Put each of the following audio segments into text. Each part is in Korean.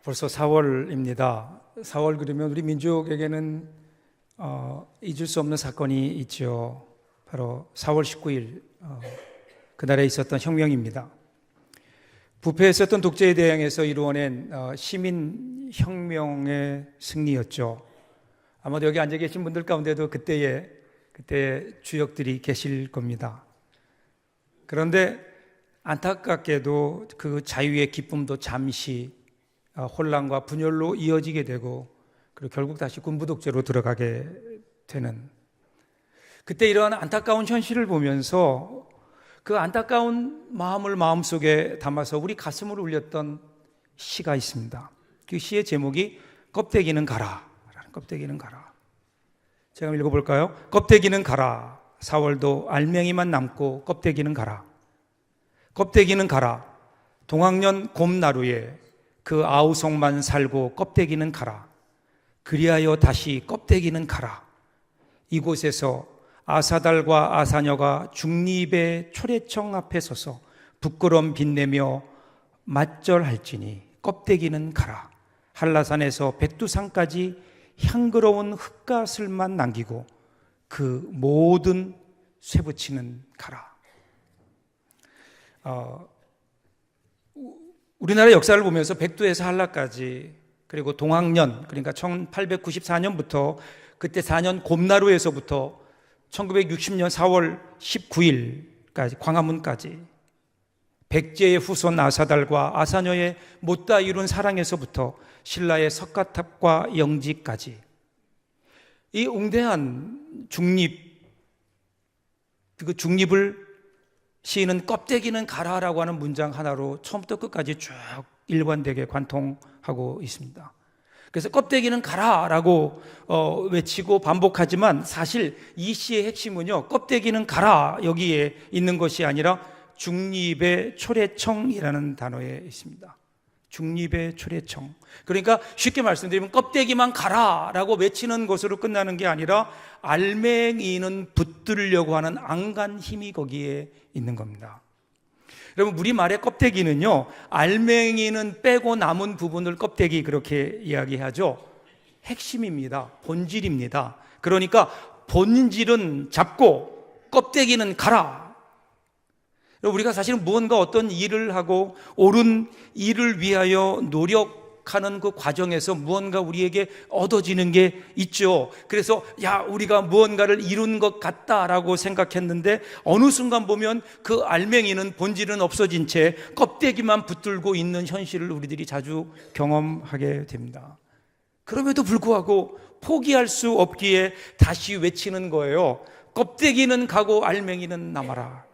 벌써 4월입니다. 4월 그러면 우리 민족에게는 잊을 수 없는 사건이 있죠. 바로 4월 19일 그날에 있었던 혁명입니다. 부패에 있었던 독재에 대항해서 이루어낸 시민혁명의 승리였죠. 아마도 여기 앉아 계신 분들 가운데도 그때의 주역들이 계실 겁니다. 그런데 안타깝게도 그 자유의 기쁨도 잠시 혼란과 분열로 이어지게 되고, 그리고 결국 다시 군부 독재로 들어가게 되는, 그때 이러한 안타까운 현실을 보면서 그 안타까운 마음을 마음속에 담아서 우리 가슴을 울렸던 시가 있습니다. 그 시의 제목이 껍데기는 가라 라는, 껍데기는 가라. 제가 한번 읽어볼까요? 껍데기는 가라. 4월도 알맹이만 남고 껍데기는 가라. 껍데기는 가라. 동학년 곰나루에 그 아우성만 살고 껍데기는 가라. 그리하여 다시 껍데기는 가라. 이곳에서 아사달과 아사녀가 중립의 초래청 앞에 서서 부끄럼 빛내며 맞절할지니 껍데기는 가라. 한라산에서 백두산까지 향그러운 흙가슬만 남기고 그 모든 쇠붙이는 가라. 우리나라 역사를 보면서 백두에서 한라까지, 그리고 동학년, 그러니까 1894년부터 그때 4년 곰나루에서부터 1960년 4월 19일까지 광화문까지, 백제의 후손 아사달과 아사녀의 못다 이룬 사랑에서부터 신라의 석가탑과 영지까지, 이 웅대한 중립, 그 중립을 시인은 껍데기는 가라라고 하는 문장 하나로 처음부터 끝까지 쭉 일관되게 관통하고 있습니다. 그래서 껍데기는 가라라고 외치고 반복하지만, 사실 이 시의 핵심은요, 껍데기는 가라 여기에 있는 것이 아니라 중립의 초래청이라는 단어에 있습니다. 중립의 초래청. 그러니까 쉽게 말씀드리면 껍데기만 가라라고 외치는 것으로 끝나는 게 아니라 알맹이는 붙들려고 하는 안간 힘이 거기에 있는 겁니다. 여러분, 우리말의 껍데기는요, 알맹이는 빼고 남은 부분을 껍데기 그렇게 이야기하죠. 핵심입니다. 본질입니다. 그러니까 본질은 잡고 껍데기는 가라. 우리가 사실은 무언가 어떤 일을 하고 옳은 일을 위하여 노력하는 그 과정에서 무언가 우리에게 얻어지는 게 있죠. 그래서 우리가 무언가를 이룬 것 같다라고 생각했는데 어느 순간 보면 그 알맹이는, 본질은 없어진 채 껍데기만 붙들고 있는 현실을 우리들이 자주 경험하게 됩니다. 그럼에도 불구하고 포기할 수 없기에 다시 외치는 거예요. 껍데기는 가고 알맹이는 남아라.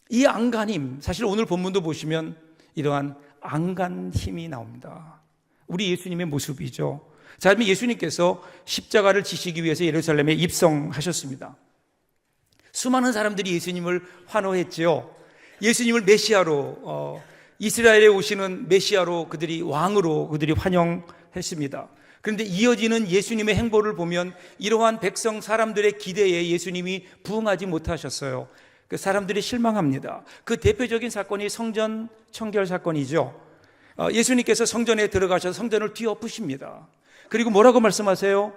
이 안간힘, 사실 오늘 본문도 보시면 이러한 안간 힘이 나옵니다. 우리 예수님의 모습이죠. 자, 그러면 예수님께서 십자가를 지시기 위해서 예루살렘에 입성하셨습니다. 수많은 사람들이 예수님을 환호했지요. 예수님을 메시아로, 이스라엘에 오시는 메시아로, 그들이 왕으로 그들이 환영했습니다. 그런데 이어지는 예수님의 행보를 보면 이러한 백성 사람들의 기대에 예수님이 부응하지 못하셨어요. 그 사람들이 실망합니다. 그 대표적인 사건이 성전 청결 사건이죠. 예수님께서 성전에 들어가셔서 성전을 뒤엎으십니다. 그리고 뭐라고 말씀하세요?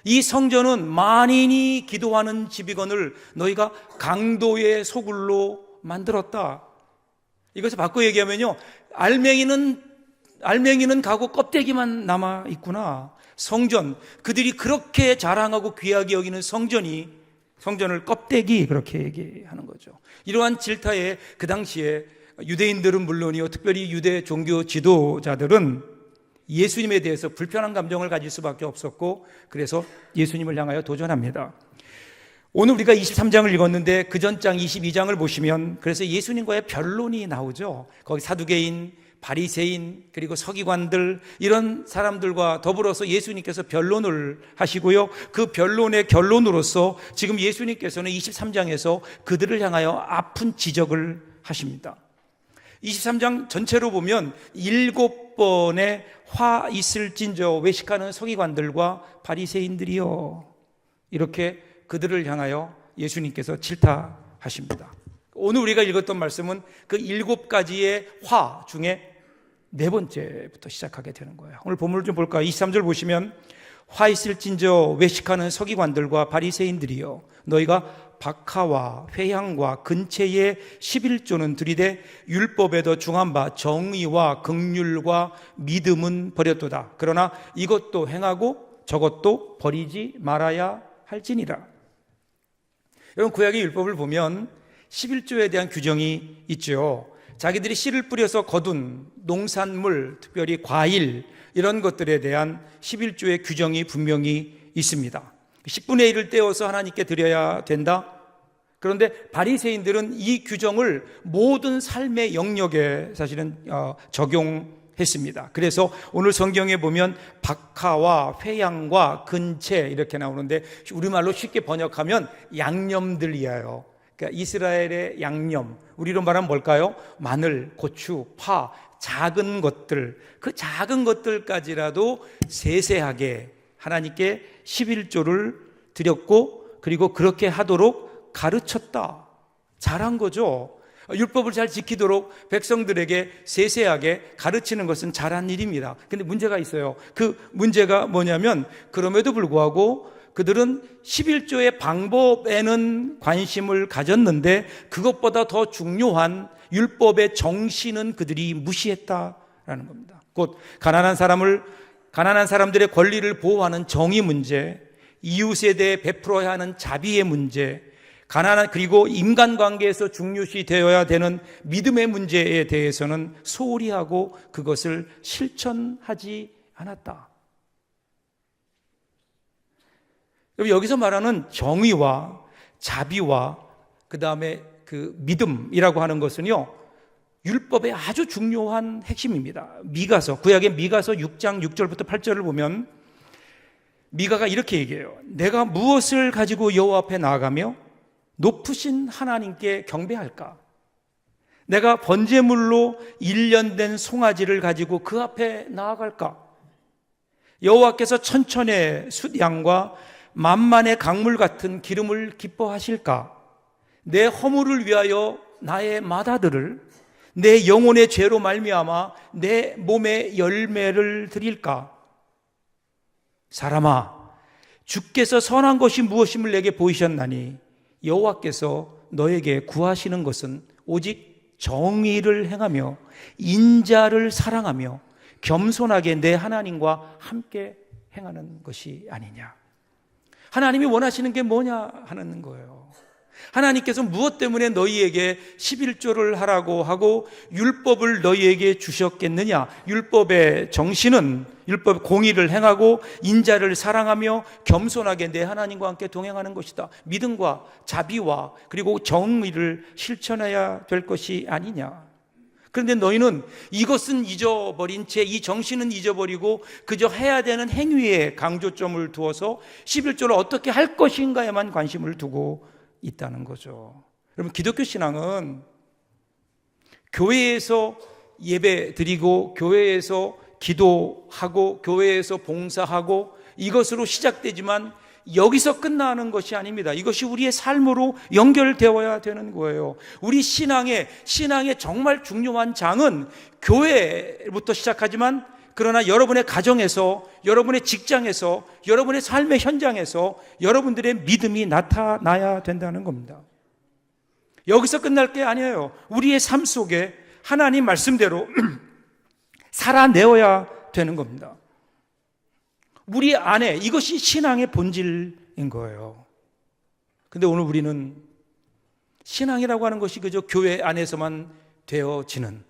이 성전은 만인이 기도하는 집이거늘 너희가 강도의 소굴로 만들었다. 이것을 바꿔 얘기하면요, 알맹이는 가고 껍데기만 남아 있구나. 성전, 그들이 그렇게 자랑하고 귀하게 여기는 성전을 껍데기, 그렇게 얘기하는 거죠. 이러한 질타에 그 당시에 유대인들은 물론이요, 특별히 유대 종교 지도자들은 예수님에 대해서 불편한 감정을 가질 수밖에 없었고, 그래서 예수님을 향하여 도전합니다. 오늘 우리가 23장을 읽었는데 그 전장 22장을 보시면 그래서 예수님과의 변론이 나오죠. 거기 사두개인, 바리새인, 그리고 서기관들, 이런 사람들과 더불어서 예수님께서 변론을 하시고요, 그 변론의 결론으로서 지금 예수님께서는 23장에서 그들을 향하여 아픈 지적을 하십니다. 23장 전체로 보면 7번의 화 있을진저 외식하는 서기관들과 바리새인들이요, 이렇게 그들을 향하여 예수님께서 질타하십니다. 오늘 우리가 읽었던 말씀은 그 7가지의 화 중에 네 번째부터 시작하게 되는 거예요. 오늘 본문을 좀 볼까요? 23절 보시면 화 있을진저 외식하는 서기관들과 바리새인들이여 너희가 박하와 회향과 근체의 11조는 들이되 율법에 더 중한 바 정의와 긍휼과 믿음은 버렸도다. 그러나 이것도 행하고 저것도 버리지 말아야 할지니라. 여러분, 구약의 율법을 보면 11조에 대한 규정이 있죠. 자기들이 씨를 뿌려서 거둔 농산물, 특별히 과일 이런 것들에 대한 11조의 규정이 분명히 있습니다. 10분의 1을 떼어서 하나님께 드려야 된다. 그런데 바리새인들은 이 규정을 모든 삶의 영역에 사실은 적용했습니다. 그래서 오늘 성경에 보면 박하와 회향과 근체 이렇게 나오는데 우리말로 쉽게 번역하면 양념들이에요. 그러니까 이스라엘의 양념, 우리로 말하면 뭘까요? 마늘, 고추, 파, 작은 것들, 그 작은 것들까지라도 세세하게 하나님께 11조를 드렸고, 그리고 그렇게 하도록 가르쳤다. 잘한 거죠. 율법을 잘 지키도록 백성들에게 세세하게 가르치는 것은 잘한 일입니다. 근데 문제가 있어요. 그 문제가 뭐냐면, 그럼에도 불구하고 그들은 11조의 방법에는 관심을 가졌는데 그것보다 더 중요한 율법의 정신은 그들이 무시했다라는 겁니다. 곧 가난한 사람들의 권리를 보호하는 정의 문제, 이웃에 대해 베풀어야 하는 자비의 문제, 그리고 인간관계에서 중요시 되어야 되는 믿음의 문제에 대해서는 소홀히 하고 그것을 실천하지 않았다. 여기서 말하는 정의와 자비와 그 다음에 그 믿음이라고 하는 것은요, 율법의 아주 중요한 핵심입니다. 미가서, 구약의 미가서 6장 6절부터 8절을 보면 미가가 이렇게 얘기해요. 내가 무엇을 가지고 여호와 앞에 나아가며 높으신 하나님께 경배할까? 내가 번제물로 1년 된 송아지를 가지고 그 앞에 나아갈까? 여호와께서 천천의 숫양과 만만의 강물 같은 기름을 기뻐하실까? 내 허물을 위하여 나의 맏아들을 내 영혼의 죄로 말미암아 내 몸의 열매를 드릴까? 사람아, 주께서 선한 것이 무엇임을 내게 보이셨나니 여호와께서 너에게 구하시는 것은 오직 정의를 행하며 인자를 사랑하며 겸손하게 내 하나님과 함께 행하는 것이 아니냐. 하나님이 원하시는 게 뭐냐 하는 거예요. 하나님께서 무엇 때문에 너희에게 11조를 하라고 하고 율법을 너희에게 주셨겠느냐. 율법의 정신은 율법 공의를 행하고 인자를 사랑하며 겸손하게 내 하나님과 함께 동행하는 것이다. 믿음과 자비와 그리고 정의를 실천해야 될 것이 아니냐. 그런데 너희는 이것은 잊어버린 채 이 정신은 잊어버리고 그저 해야 되는 행위에 강조점을 두어서 11조를 어떻게 할 것인가에만 관심을 두고 있다는 거죠. 여러분, 기독교 신앙은 교회에서 예배 드리고 교회에서 기도하고 교회에서 봉사하고 이것으로 시작되지만 여기서 끝나는 것이 아닙니다. 이것이 우리의 삶으로 연결되어야 되는 거예요. 우리 신앙의 정말 중요한 장은 교회부터 시작하지만 그러나 여러분의 가정에서, 여러분의 직장에서, 여러분의 삶의 현장에서 여러분들의 믿음이 나타나야 된다는 겁니다. 여기서 끝날 게 아니에요. 우리의 삶 속에 하나님 말씀대로 살아내어야 되는 겁니다. 우리 안에 이것이 신앙의 본질인 거예요. 근데 오늘 우리는 신앙이라고 하는 것이 그저 교회 안에서만 되어지는,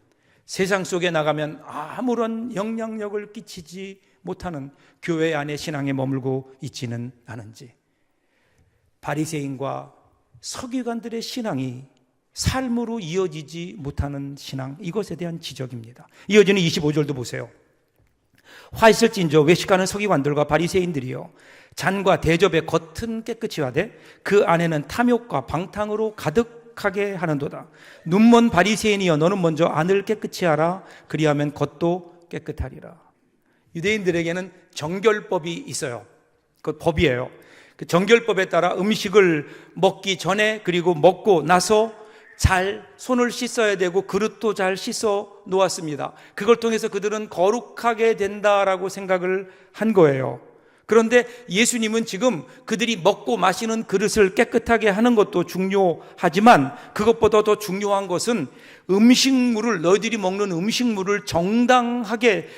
세상 속에 나가면 아무런 영향력을 끼치지 못하는 교회 안에 신앙에 머물고 있지는 않은지, 바리새인과 서기관들의 신앙이 삶으로 이어지지 못하는 신앙, 이것에 대한 지적입니다. 이어지는 25절도 보세요. 화 있을진저 외식하는 서기관들과 바리새인들이여 잔과 대접의 겉은 깨끗이 하되 그 안에는 탐욕과 방탕으로 가득하게 하는도다. 눈먼 바리새인이여 너는 먼저 안을 깨끗이 하라. 그리하면 겉도 깨끗하리라. 유대인들에게는 정결법이 있어요. 그 법이에요. 그 정결법에 따라 음식을 먹기 전에 그리고 먹고 나서 잘 손을 씻어야 되고 그릇도 잘 씻어 놓았습니다. 그걸 통해서 그들은 거룩하게 된다라고 생각을 한 거예요. 그런데 예수님은 지금 그들이 먹고 마시는 그릇을 깨끗하게 하는 것도 중요하지만 그것보다 더 중요한 것은 음식물을, 너희들이 먹는 음식물을 정당하게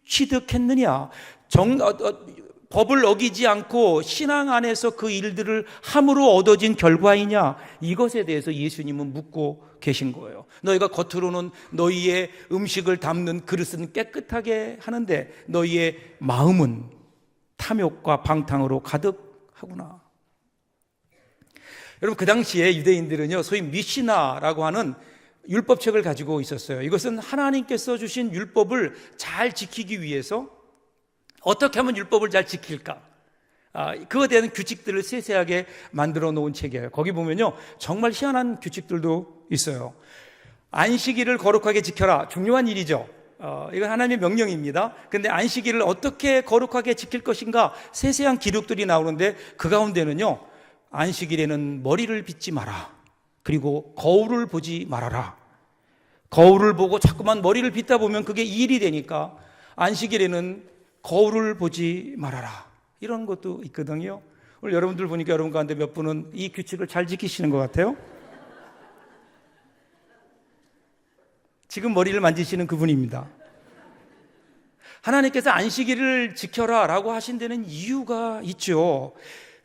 취득했느냐, 법을 어기지 않고 신앙 안에서 그 일들을 함으로 얻어진 결과이냐, 이것에 대해서 예수님은 묻고 계신 거예요. 너희가 겉으로는 너희의 음식을 담는 그릇은 깨끗하게 하는데 너희의 마음은 탐욕과 방탕으로 가득하구나. 여러분, 그 당시에 유대인들은요, 소위 미시나라고 하는 율법책을 가지고 있었어요. 이것은 하나님께서 주신 율법을 잘 지키기 위해서 어떻게 하면 율법을 잘 지킬까? 그거에 대한 규칙들을 세세하게 만들어 놓은 책이에요. 거기 보면요, 정말 희한한 규칙들도 있어요. 안식일을 거룩하게 지켜라. 중요한 일이죠. 이건 하나님의 명령입니다. 그런데 안식일을 어떻게 거룩하게 지킬 것인가 세세한 기록들이 나오는데 그 가운데는요, 안식일에는 머리를 빗지 마라. 그리고 거울을 보지 말아라. 거울을 보고 자꾸만 머리를 빗다 보면 그게 일이 되니까 안식일에는 거울을 보지 말아라. 이런 것도 있거든요. 오늘 여러분들 보니까 여러분 가운데 몇 분은 이 규칙을 잘 지키시는 것 같아요. 지금 머리를 만지시는 그분입니다. 하나님께서 안식일을 지켜라 라고 하신 데는 이유가 있죠.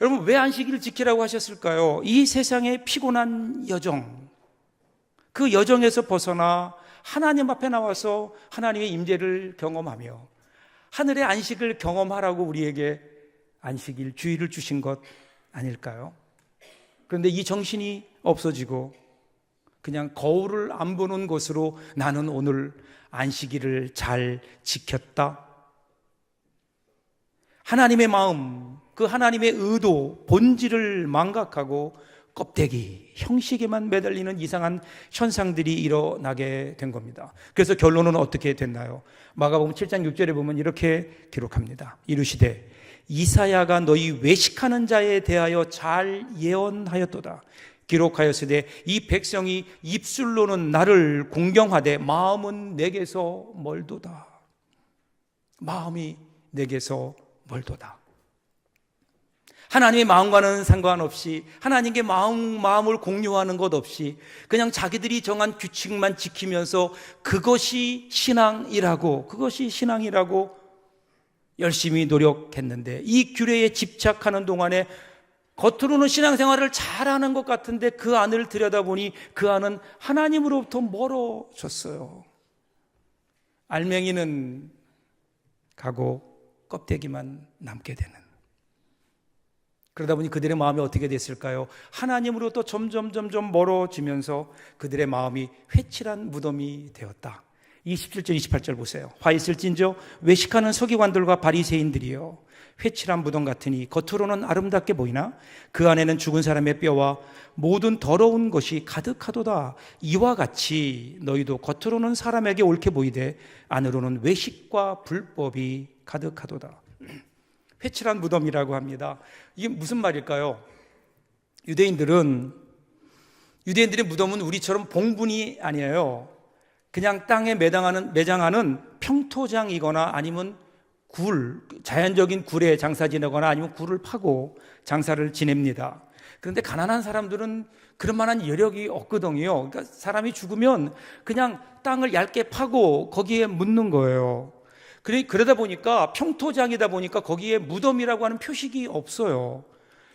여러분, 왜 안식일을 지키라고 하셨을까요? 이 세상의 피곤한 여정, 그 여정에서 벗어나 하나님 앞에 나와서 하나님의 임재를 경험하며 하늘의 안식을 경험하라고 우리에게 안식일 주일을 주신 것 아닐까요? 그런데 이 정신이 없어지고 그냥 거울을 안 보는 것으로 나는 오늘 안식일을 잘 지켰다. 하나님의 마음, 그 하나님의 의도, 본질을 망각하고 껍데기, 형식에만 매달리는 이상한 현상들이 일어나게 된 겁니다. 그래서 결론은 어떻게 됐나요? 마가복음 7장 6절에 보면 이렇게 기록합니다. 이르시되 이사야가 너희 외식하는 자에 대하여 잘 예언하였도다. 기록하였으되 이 백성이 입술로는 나를 공경하되 마음은 내게서 멀도다. 마음이 내게서 멀도다. 하나님의 마음과는 상관없이, 하나님께 마음을 공유하는 것 없이 그냥 자기들이 정한 규칙만 지키면서 그것이 신앙이라고 열심히 노력했는데, 이 규례에 집착하는 동안에 겉으로는 신앙생활을 잘하는 것 같은데 그 안을 들여다보니 그 안은 하나님으로부터 멀어졌어요. 알맹이는 가고 껍데기만 남게 되는. 그러다 보니 그들의 마음이 어떻게 됐을까요? 하나님으로부터 점점 멀어지면서 그들의 마음이 회칠한 무덤이 되었다. 27절 28절 보세요. 화 있을진저 외식하는 서기관들과 바리새인들이여 회칠한 무덤 같으니 겉으로는 아름답게 보이나 그 안에는 죽은 사람의 뼈와 모든 더러운 것이 가득하도다. 이와 같이 너희도 겉으로는 사람에게 옳게 보이되 안으로는 외식과 불법이 가득하도다. 회칠한 무덤이라고 합니다. 이게 무슨 말일까요? 유대인들의 무덤은 우리처럼 봉분이 아니에요. 그냥 땅에 매장하는 평토장이거나 아니면 자연적인 굴에 장사 지내거나 아니면 굴을 파고 장사를 지냅니다. 그런데 가난한 사람들은 그런 만한 여력이 없거든요. 그러니까 사람이 죽으면 그냥 땅을 얇게 파고 거기에 묻는 거예요. 그러다 보니까 평토장이다 보니까 거기에 무덤이라고 하는 표식이 없어요.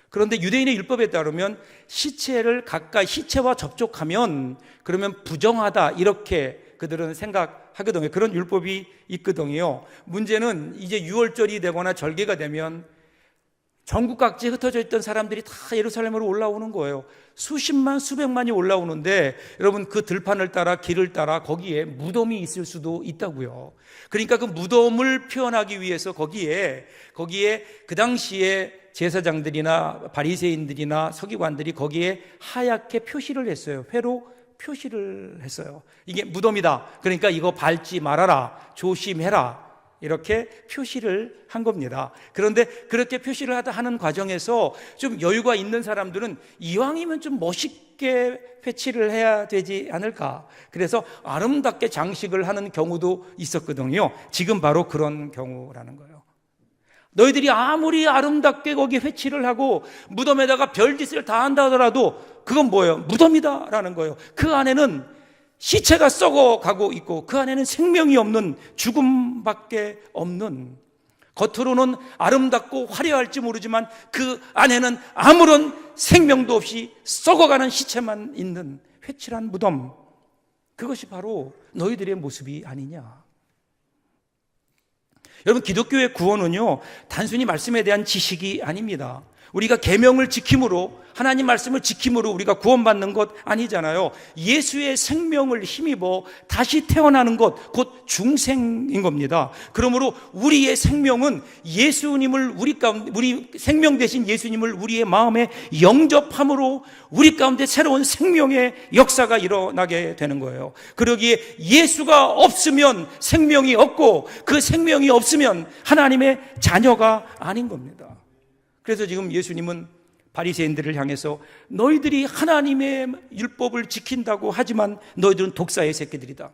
그런데 유대인의 율법에 따르면 시체와 접촉하면 그러면 부정하다, 이렇게 그들은 생각하거든요. 그런 율법이 있거든요. 문제는 이제 유월절이 되거나 절기가 되면 전국 각지에 흩어져 있던 사람들이 다 예루살렘으로 올라오는 거예요. 수십만, 수백만이 올라오는데 여러분, 그 들판을 따라 길을 따라 거기에 무덤이 있을 수도 있다고요. 그러니까 그 무덤을 표현하기 위해서 거기에 그 당시에 제사장들이나 바리새인들이나 서기관들이 거기에 하얗게 표시를 했어요. 회로 표시를 했어요. 이게 무덤이다. 그러니까 이거 밟지 말아라, 조심해라, 이렇게 표시를 한 겁니다. 그런데 그렇게 표시를 하는 과정에서 좀 여유가 있는 사람들은 이왕이면 좀 멋있게 회치를 해야 되지 않을까. 그래서 아름답게 장식을 하는 경우도 있었거든요. 지금 바로 그런 경우라는 거예요. 너희들이 아무리 아름답게 거기 회치를 하고 무덤에다가 별짓을 다 한다 하더라도 그건 뭐예요? 무덤이다라는 거예요. 그 안에는 시체가 썩어가고 있고 그 안에는 생명이 없는, 죽음밖에 없는, 겉으로는 아름답고 화려할지 모르지만 그 안에는 아무런 생명도 없이 썩어가는 시체만 있는 회칠한 무덤, 그것이 바로 너희들의 모습이 아니냐. 여러분, 기독교의 구원은요, 단순히 말씀에 대한 지식이 아닙니다. 우리가 계명을 지킴으로, 하나님 말씀을 지킴으로 우리가 구원받는 것 아니잖아요. 예수의 생명을 힘입어 다시 태어나는 것, 곧 중생인 겁니다. 그러므로 우리의 생명은 예수님을 우리 생명 대신 예수님을 우리의 마음에 영접함으로 우리 가운데 새로운 생명의 역사가 일어나게 되는 거예요. 그러기에 예수가 없으면 생명이 없고 그 생명이 없으면 하나님의 자녀가 아닌 겁니다. 그래서 지금 예수님은 바리새인들을 향해서 너희들이 하나님의 율법을 지킨다고 하지만 너희들은 독사의 새끼들이다.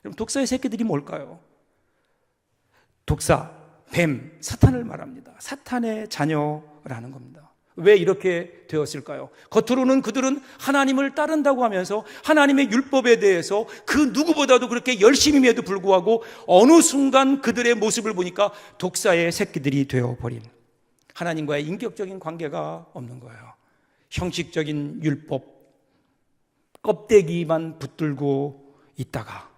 그럼 독사의 새끼들이 뭘까요? 독사, 뱀, 사탄을 말합니다. 사탄의 자녀라는 겁니다. 왜 이렇게 되었을까요? 겉으로는 그들은 하나님을 따른다고 하면서 하나님의 율법에 대해서 그 누구보다도 그렇게 열심임에도 불구하고 어느 순간 그들의 모습을 보니까 독사의 새끼들이 되어버린, 하나님과의 인격적인 관계가 없는 거예요. 형식적인 율법, 껍데기만 붙들고 있다가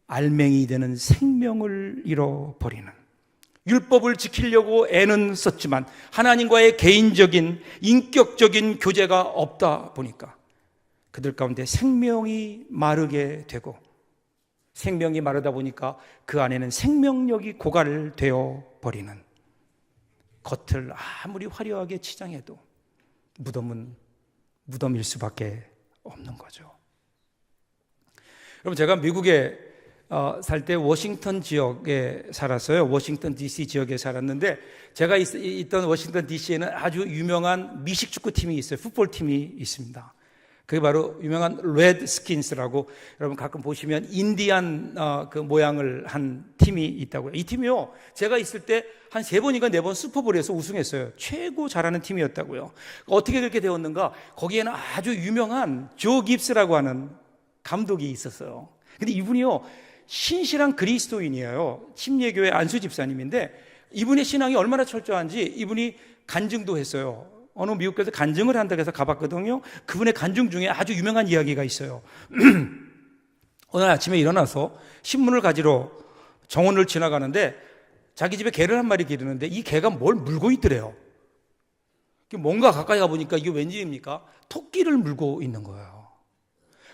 알맹이 되는 생명을 잃어버리는, 율법을 지키려고 애는 썼지만 하나님과의 개인적인 인격적인 교제가 없다 보니까 그들 가운데 생명이 마르게 되고, 생명이 마르다 보니까 그 안에는 생명력이 고갈되어 버리는, 겉을 아무리 화려하게 치장해도 무덤은 무덤일 수밖에 없는 거죠. 여러분, 제가 미국에 살 때 워싱턴 지역에 살았어요. 워싱턴 DC 지역에 살았는데 제가 있던 워싱턴 DC에는 아주 유명한 미식 축구팀이 있어요. 풋볼팀이 있습니다. 그게 바로 유명한 레드스킨스라고, 여러분 가끔 보시면 인디안 그 모양을 한 팀이 있다고요. 이 팀이요, 제가 있을 때 한 3번인가 4번 슈퍼볼에서 우승했어요. 최고 잘하는 팀이었다고요. 어떻게 그렇게 되었는가? 거기에는 아주 유명한 조 깁스라고 하는 감독이 있었어요. 근데 이분이요, 신실한 그리스도인이에요. 침례교회 안수 집사님인데 이분의 신앙이 얼마나 철저한지 이분이 간증도 했어요. 어느 미국에서 간증을 한다고 해서 가봤거든요. 그분의 간증 중에 아주 유명한 이야기가 있어요. 오늘 아침에 일어나서 신문을 가지러 정원을 지나가는데 자기 집에 개를 한 마리 기르는데 이 개가 뭘 물고 있더래요. 뭔가 가까이 가보니까 이게 웬일입니까? 토끼를 물고 있는 거예요.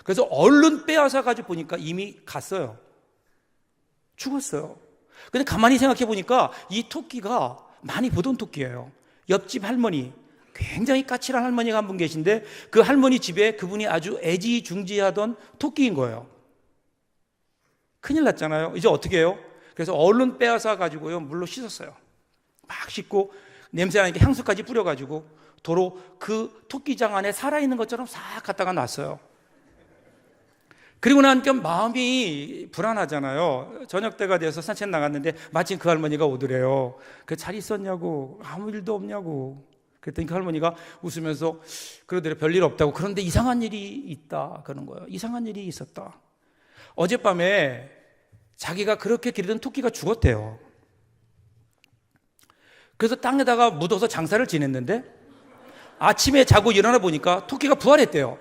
그래서 얼른 빼앗아 가지고 보니까 이미 갔어요. 죽었어요. 근데 가만히 생각해 보니까 이 토끼가 많이 보던 토끼예요. 옆집 할머니, 굉장히 까칠한 할머니가 한 분 계신데 그 할머니 집에 그분이 아주 애지중지하던 토끼인 거예요. 큰일 났잖아요. 이제 어떻게 해요? 그래서 얼른 빼앗아 가지고요, 물로 씻었어요. 막 씻고 냄새 나니까 향수까지 뿌려가지고 도로 그 토끼장 안에 살아있는 것처럼 싹 갖다가 놨어요. 그리고 나니까 마음이 불안하잖아요. 저녁 때가 돼서 산책 나갔는데 마침 그 할머니가 오더래요. 잘 있었냐고, 아무 일도 없냐고. 그랬더니 그 할머니가 웃으면서 그러더래요. 별일 없다고. 그런데 이상한 일이 있다 그러는 거예요. 이상한 일이 있었다. 어젯밤에 자기가 그렇게 기르던 토끼가 죽었대요. 그래서 땅에다가 묻어서 장사를 지냈는데 아침에 자고 일어나 보니까 토끼가 부활했대요.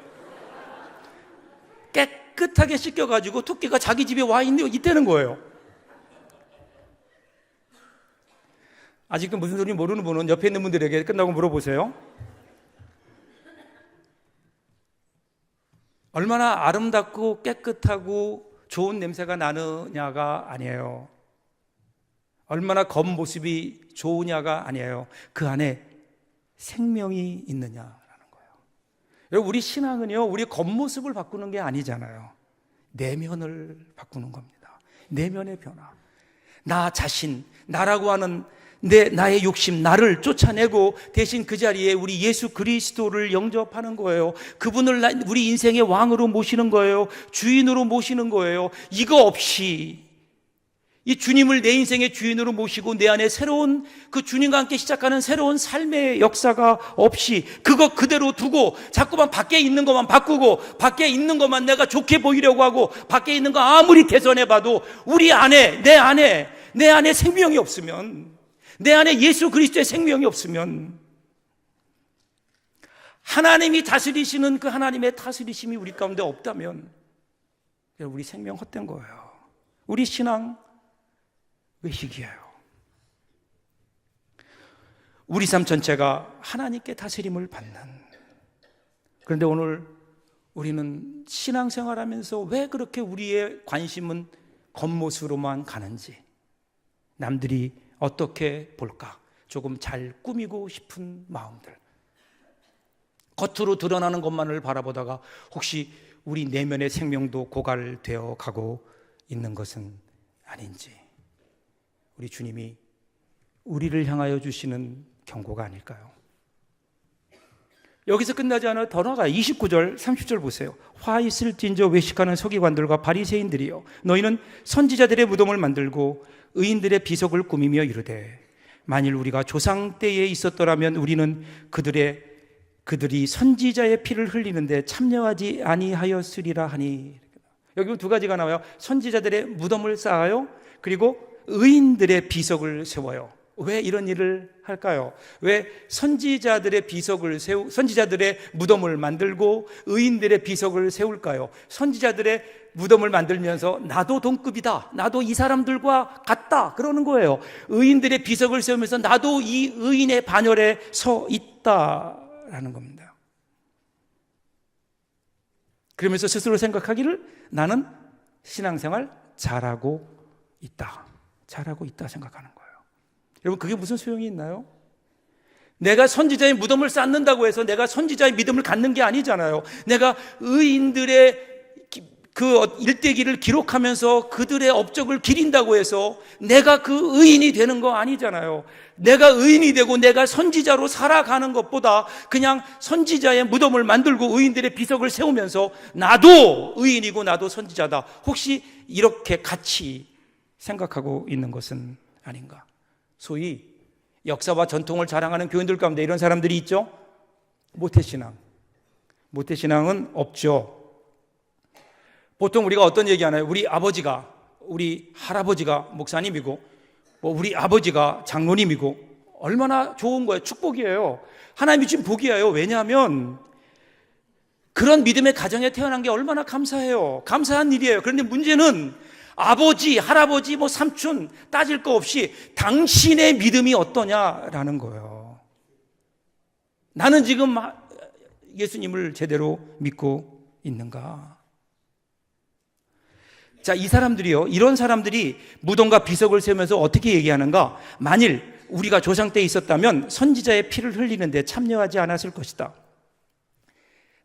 깨끗하게 씻겨가지고 토끼가 자기 집에 와 있다는 거예요. 아직도 무슨 소리 모르는 분은 옆에 있는 분들에게 끝나고 물어보세요. 얼마나 아름답고 깨끗하고 좋은 냄새가 나느냐가 아니에요. 얼마나 겉모습이 좋으냐가 아니에요. 그 안에 생명이 있느냐라는 거예요. 여러분, 우리 신앙은요, 우리 겉모습을 바꾸는 게 아니잖아요. 내면을 바꾸는 겁니다. 내면의 변화. 나 자신, 나라고 하는 나의 욕심, 나를 쫓아내고 대신 그 자리에 우리 예수 그리스도를 영접하는 거예요. 그분을 우리 인생의 왕으로 모시는 거예요. 주인으로 모시는 거예요. 이거 없이, 이 주님을 내 인생의 주인으로 모시고 내 안에 새로운 그 주님과 함께 시작하는 새로운 삶의 역사가 없이 그거 그대로 두고 자꾸만 밖에 있는 것만 바꾸고 밖에 있는 것만 내가 좋게 보이려고 하고 밖에 있는 거 아무리 개선해봐도 우리 안에, 내 안에 생명이 없으면, 내 안에 예수 그리스도의 생명이 없으면, 하나님이 다스리시는 그 하나님의 다스리심이 우리 가운데 없다면 우리 생명 헛된 거예요. 우리 신앙 의식이에요. 우리 삶 전체가 하나님께 다스림을 받는. 그런데 오늘 우리는 신앙생활하면서 왜 그렇게 우리의 관심은 겉모습으로만 가는지, 남들이 어떻게 볼까, 조금 잘 꾸미고 싶은 마음들, 겉으로 드러나는 것만을 바라보다가 혹시 우리 내면의 생명도 고갈되어 가고 있는 것은 아닌지, 우리 주님이 우리를 향하여 주시는 경고가 아닐까요? 여기서 끝나지 않아 더 나아가 29절 30절 보세요. 화 있을진저 외식하는 서기관들과 바리새인들이여, 너희는 선지자들의 무덤을 만들고 의인들의 비석을 꾸미며 이르되, 만일 우리가 조상 때에 있었더라면 우리는 그들이 선지자의 피를 흘리는데 참여하지 아니하였으리라 하니. 여기 두 가지가 나와요. 선지자들의 무덤을 쌓아요, 그리고 의인들의 비석을 세워요. 왜 이런 일을 할까요? 왜 선지자들의 무덤을 만들고 의인들의 비석을 세울까요? 선지자들의 무덤을 만들면서 나도 동급이다, 나도 이 사람들과 같다 그러는 거예요. 의인들의 비석을 세우면서 나도 이 의인의 반열에 서 있다라는 겁니다. 그러면서 스스로 생각하기를 나는 신앙생활 잘하고 있다 생각하는 거예요. 여러분, 그게 무슨 소용이 있나요? 내가 선지자의 무덤을 쌓는다고 해서 내가 선지자의 믿음을 갖는 게 아니잖아요. 내가 의인들의 그 일대기를 기록하면서 그들의 업적을 기린다고 해서 내가 그 의인이 되는 거 아니잖아요. 내가 의인이 되고 내가 선지자로 살아가는 것보다 그냥 선지자의 무덤을 만들고 의인들의 비석을 세우면서 나도 의인이고 나도 선지자다, 혹시 이렇게 같이 생각하고 있는 것은 아닌가? 소위 역사와 전통을 자랑하는 교인들 가운데 이런 사람들이 있죠? 모태신앙은 없죠. 보통 우리가 어떤 얘기 하나요? 우리 할아버지가 목사님이고 우리 아버지가 장로님이고 얼마나 좋은 거예요. 축복이에요. 하나님이 주신 복이에요. 왜냐하면 그런 믿음의 가정에 태어난 게 얼마나 감사해요. 감사한 일이에요. 그런데 문제는 아버지, 할아버지, 삼촌 따질 거 없이 당신의 믿음이 어떠냐라는 거예요. 나는 지금 예수님을 제대로 믿고 있는가? 자, 이런 사람들이 무덤과 비석을 세우면서 어떻게 얘기하는가? 만일 우리가 조상 때 있었다면 선지자의 피를 흘리는데 참여하지 않았을 것이다.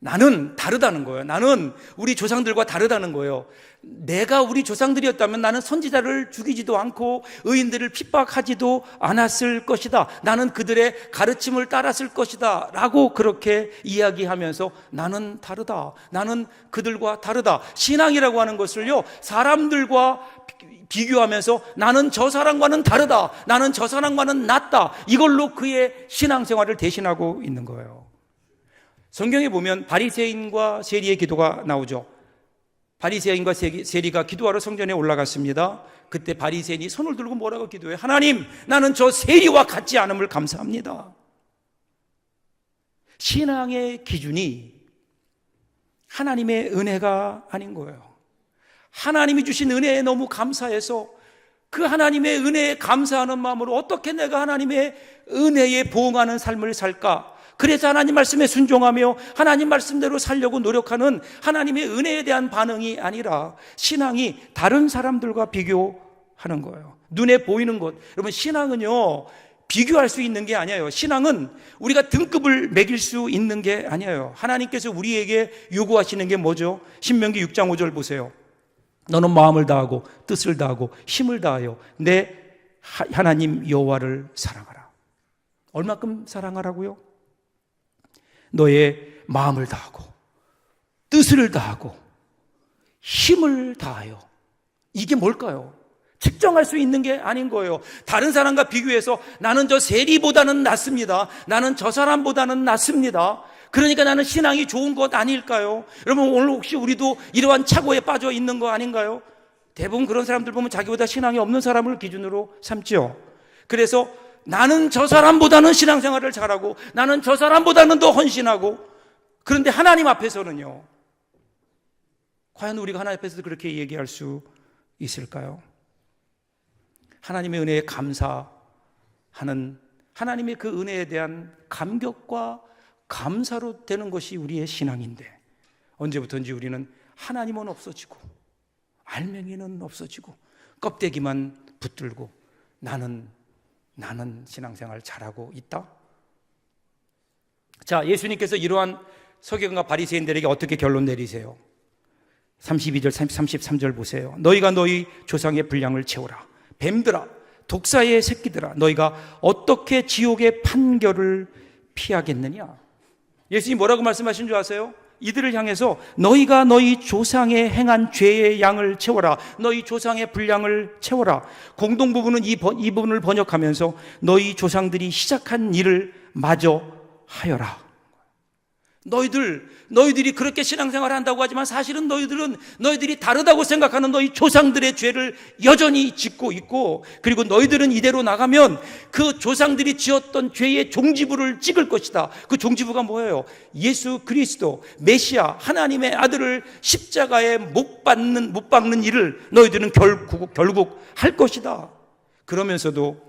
나는 다르다는 거예요. 나는 우리 조상들과 다르다는 거예요. 내가 우리 조상들이었다면 나는 선지자를 죽이지도 않고 의인들을 핍박하지도 않았을 것이다. 나는 그들의 가르침을 따랐을 것이다 라고 그렇게 이야기하면서 나는 다르다, 나는 그들과 다르다. 신앙이라고 하는 것을요, 사람들과 비교하면서 나는 저 사람과는 다르다, 나는 저 사람과는 낫다, 이걸로 그의 신앙생활을 대신하고 있는 거예요. 성경에 보면 바리새인과 세리의 기도가 나오죠. 바리새인과 세리가 기도하러 성전에 올라갔습니다. 그때 바리새인이 손을 들고 뭐라고 기도해요? 하나님, 나는 저 세리와 같지 않음을 감사합니다. 신앙의 기준이 하나님의 은혜가 아닌 거예요. 하나님이 주신 은혜에 너무 감사해서 그 하나님의 은혜에 감사하는 마음으로 어떻게 내가 하나님의 은혜에 부응하는 삶을 살까? 그래서 하나님 말씀에 순종하며 하나님 말씀대로 살려고 노력하는 하나님의 은혜에 대한 반응이 아니라 신앙이 다른 사람들과 비교하는 거예요. 눈에 보이는 것. 여러분, 신앙은요, 비교할 수 있는 게 아니에요. 신앙은 우리가 등급을 매길 수 있는 게 아니에요. 하나님께서 우리에게 요구하시는 게 뭐죠? 신명기 6장 5절 보세요. 너는 마음을 다하고 뜻을 다하고 힘을 다하여 내 하나님 여호와를 사랑하라. 얼마큼 사랑하라고요? 너의 마음을 다하고 뜻을 다하고 힘을 다하여. 이게 뭘까요? 측정할 수 있는 게 아닌 거예요. 다른 사람과 비교해서 나는 저 세리보다는 낫습니다, 나는 저 사람보다는 낫습니다, 그러니까 나는 신앙이 좋은 것 아닐까요? 여러분, 오늘 혹시 우리도 이러한 착오에 빠져 있는 거 아닌가요? 대부분 그런 사람들 보면 자기보다 신앙이 없는 사람을 기준으로 삼죠. 그래서 나는 저 사람보다는 신앙생활을 잘하고 나는 저 사람보다는 더 헌신하고. 그런데 하나님 앞에서는요, 과연 우리가 하나님 앞에서 그렇게 얘기할 수 있을까요? 하나님의 은혜에 감사하는, 하나님의 그 은혜에 대한 감격과 감사로 되는 것이 우리의 신앙인데, 언제부턴지 우리는 하나님은 없어지고 알맹이는 없어지고 껍데기만 붙들고 나는 신앙생활 잘하고 있다. 자, 예수님께서 이러한 서기관과 바리새인들에게 어떻게 결론 내리세요? 32절 33절 보세요. 너희가 너희 조상의 분량을 채우라. 뱀들아, 독사의 새끼들아, 너희가 어떻게 지옥의 판결을 피하겠느냐? 예수님이 뭐라고 말씀하신 줄 아세요? 이들을 향해서 너희가 너희 조상의 행한 죄의 양을 채워라. 너희 조상의 분량을 채워라. 공동부분은 이 부분을 번역하면서 너희 조상들이 시작한 일을 마저 하여라. 너희들이 그렇게 신앙생활을 한다고 하지만 사실은 너희들이 다르다고 생각하는 너희 조상들의 죄를 여전히 짓고 있고, 그리고 너희들은 이대로 나가면 그 조상들이 지었던 죄의 종지부를 찍을 것이다. 그 종지부가 뭐예요? 예수 그리스도 메시아 하나님의 아들을 십자가에 못 박는 일을 너희들은 결국 할 것이다. 그러면서도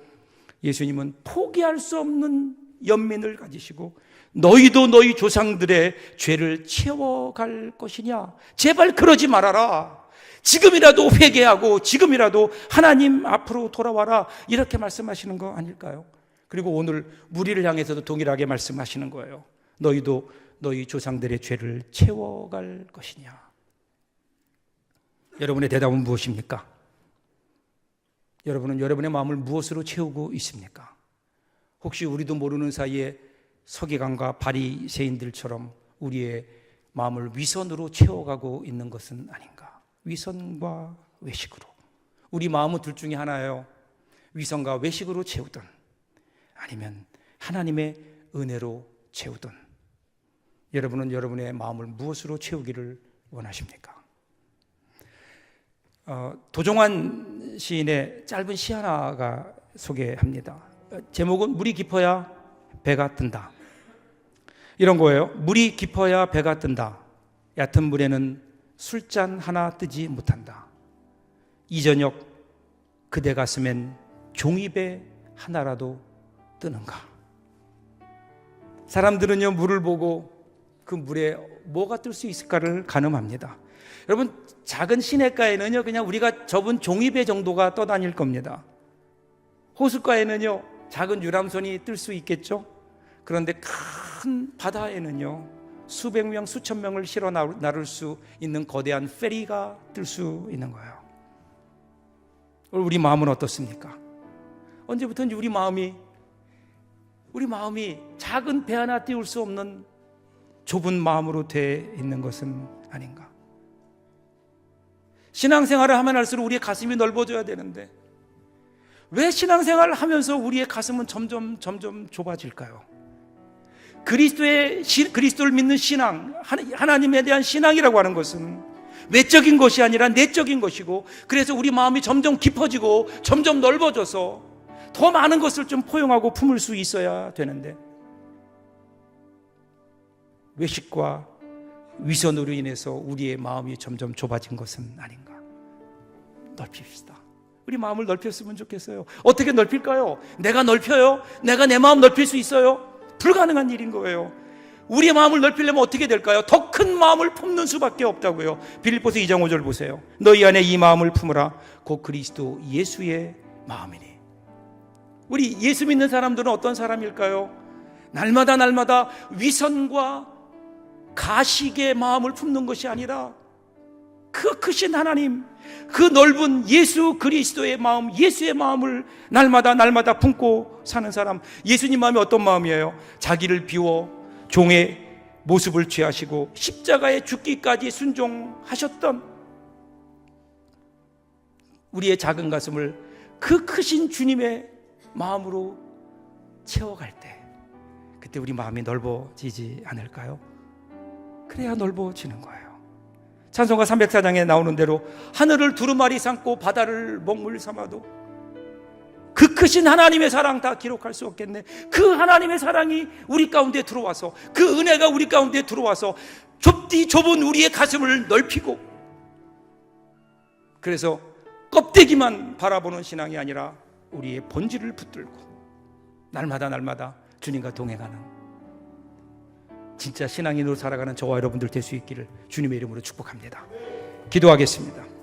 예수님은 포기할 수 없는 연민을 가지시고 너희도 너희 조상들의 죄를 채워갈 것이냐? 제발 그러지 말아라. 지금이라도 회개하고 지금이라도 하나님 앞으로 돌아와라. 이렇게 말씀하시는 거 아닐까요? 그리고 오늘 우리를 향해서도 동일하게 말씀하시는 거예요. 너희도 너희 조상들의 죄를 채워갈 것이냐? 여러분의 대답은 무엇입니까? 여러분은 여러분의 마음을 무엇으로 채우고 있습니까? 혹시 우리도 모르는 사이에 서기관과 바리새인들처럼 우리의 마음을 위선으로 채워가고 있는 것은 아닌가? 위선과 외식으로. 우리 마음은 둘 중에 하나예요. 위선과 외식으로 채우든 아니면 하나님의 은혜로 채우든. 여러분은 여러분의 마음을 무엇으로 채우기를 원하십니까? 도종환 시인의 짧은 시 하나가 소개합니다. 제목은 물이 깊어야 배가 뜬다. 이런 거예요. 물이 깊어야 배가 뜬다. 얕은 물에는 술잔 하나 뜨지 못한다. 이 저녁 그대 가슴엔 종이배 하나라도 뜨는가? 사람들은요, 물을 보고 그 물에 뭐가 뜰 수 있을까를 가늠합니다. 여러분, 작은 시냇가에는요, 그냥 우리가 접은 종이배 정도가 떠다닐 겁니다. 호숫가에는요, 작은 유람선이 뜰 수 있겠죠? 그런데 큰 바다에는요, 수백 명, 수천 명을 실어 나를 수 있는 거대한 페리가 뜰 수 있는 거예요. 우리 마음은 어떻습니까? 언제부턴지 우리 마음이 작은 배 하나 띄울 수 없는 좁은 마음으로 돼 있는 것은 아닌가? 신앙생활을 하면 할수록 우리의 가슴이 넓어져야 되는데 왜 신앙생활을 하면서 우리의 가슴은 점점 좁아질까요? 그리스도를 믿는 신앙, 하나님에 대한 신앙이라고 하는 것은 외적인 것이 아니라 내적인 것이고, 그래서 우리 마음이 점점 깊어지고 점점 넓어져서 더 많은 것을 좀 포용하고 품을 수 있어야 되는데, 외식과 위선으로 인해서 우리의 마음이 점점 좁아진 것은 아닌가? 넓힙시다. 우리 마음을 넓혔으면 좋겠어요. 어떻게 넓힐까요? 내가 넓혀요? 내가 내 마음 넓힐 수 있어요? 불가능한 일인 거예요. 우리의 마음을 넓히려면 어떻게 될까요? 더 큰 마음을 품는 수밖에 없다고요. 빌립보서 2장 5절 보세요. 너희 안에 이 마음을 품으라. 곧 그리스도 예수의 마음이니. 우리 예수 믿는 사람들은 어떤 사람일까요? 날마다 위선과 가식의 마음을 품는 것이 아니라 그 크신 하나님, 그 넓은 예수 그리스도의 마음, 예수의 마음을 날마다 품고 사는 사람. 예수님 마음이 어떤 마음이에요? 자기를 비워 종의 모습을 취하시고 십자가에 죽기까지 순종하셨던 우리의 작은 가슴을 그 크신 주님의 마음으로 채워갈 때, 그때 우리 마음이 넓어지지 않을까요? 그래야 넓어지는 거예요. 찬송가 304장에 나오는 대로 하늘을 두루마리 삼고 바다를 먹물 삼아도 그 크신 하나님의 사랑 다 기록할 수 없겠네. 그 하나님의 사랑이 우리 가운데 들어와서, 그 은혜가 우리 가운데 들어와서 좁은 우리의 가슴을 넓히고, 그래서 껍데기만 바라보는 신앙이 아니라 우리의 본질을 붙들고 날마다 주님과 동행하는 진짜 신앙인으로 살아가는 저와 여러분들 될 수 있기를 주님의 이름으로 축복합니다. 기도하겠습니다.